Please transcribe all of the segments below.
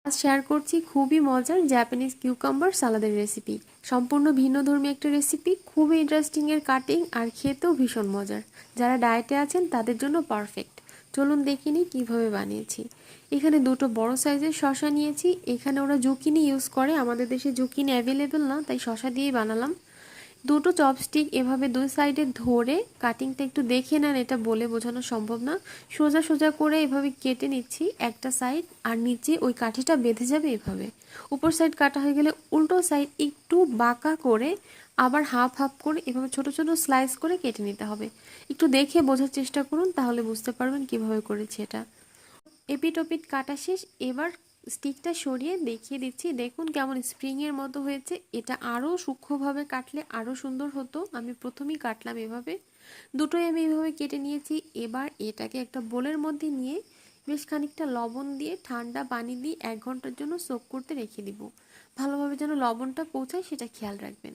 আজ শেয়ার করছি খুবই মজার জাপানিজ কিউকাম্বার সালাদের রেসিপি। সম্পূর্ণ ভিন্নধর্মী একটা রেসিপি, খুবই ইন্টারেস্টিং এর কাটিং আর খেতেও ভীষণ মজার। যারা ডায়েটে আছেন তাদের জন্য পারফেক্ট। চলুন দেখে নিই কীভাবে বানিয়েছি। এখানে দুটো বড় সাইজের শসা নিয়েছি। এখানে ওরা জুকিনি ইউজ করে, আমাদের দেশে জুকিনি অ্যাভেলেবেল না, তাই শসা দিয়েই বানালাম। দুটো চপস্টিক এভাবে দুই সাইডে ধরে, কাটিংটা একটু দেখে নেন, এটা বলে বোঝানো সম্ভব না, সোজা সোজা করে এভাবে কেটে নিচ্ছি একটা সাইড, আর নিচে ওই কাঠিটা বেঁধে যাবে এভাবে। উপর সাইড কাটা হয়ে গেলে উল্টো সাইড একটু বাঁকা করে আবার হাফ হাফ করে এভাবে ছোট ছোট স্লাইস করে কেটে নিতে হবে। একটু দেখে বোঝার চেষ্টা করুন, তাহলে বুঝতে পারবেন কিভাবে করেছি এটা। এপিট ওপিট কাটা শেষ। এবার স্টিকটা সরিয়ে দেখিয়ে দিচ্ছি, দেখুন কেমন স্প্রিংয়ের মতো হয়েছে। এটা আরও সূক্ষ্মভাবে কাটলে আরও সুন্দর হতো, আমি প্রথমেই কাটলাম এভাবে। দুটোই আমি এভাবে কেটে নিয়েছি। এবার এটাকে একটা বোলের মধ্যে নিয়ে বেশ খানিকটা লবণ দিয়ে ঠান্ডা পানি দিয়ে 1 ঘন্টার জন্য সোক করতে রেখে দিব। ভালোভাবে যেন লবণটা পৌঁছায় সেটা খেয়াল রাখবেন।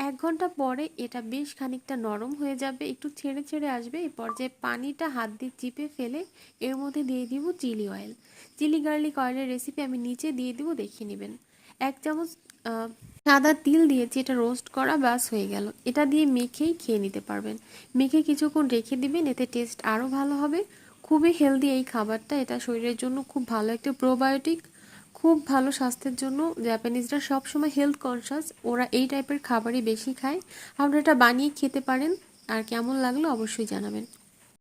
1 ঘন্টা পরে এটা বেশ খানিকটা নরম হয়ে যাবে, একটু ছেড়ে ছেড়ে আসবে। এই পর্যায়ে পানিটা হাত দিয়ে চিপে ফেলে এর মধ্যে দিয়ে দিব চিলি অয়েল। চিলি গার্লিক অয়েলের রেসিপি আমি নিচে দিয়ে দিব, দেখে নেবেন। 1 চামচ সাদা তিল দিয়েছি, এটা রোস্ট করা, ব্যাস হয়ে গেল। এটা দিয়ে মেখেই খেয়ে নিতে পারবেন। মেখে কিছুক্ষণ রেখে দিবেন, এতে টেস্ট আরও ভালো হবে। খুবই হেলদি এই খাবারটা, এটা শরীরের জন্য খুব ভালো একটা প্রোবায়োটিক, খুব ভালো স্বাস্থ্যের জন্য। জাপানিজরা সবসময় হেলথ কনসাস, ওরা এই টাইপের খাবারই বেশি খায়। আপনারা এটা বানিয়ে খেতে পারেন, আর কেমন লাগলো অবশ্যই জানাবেন।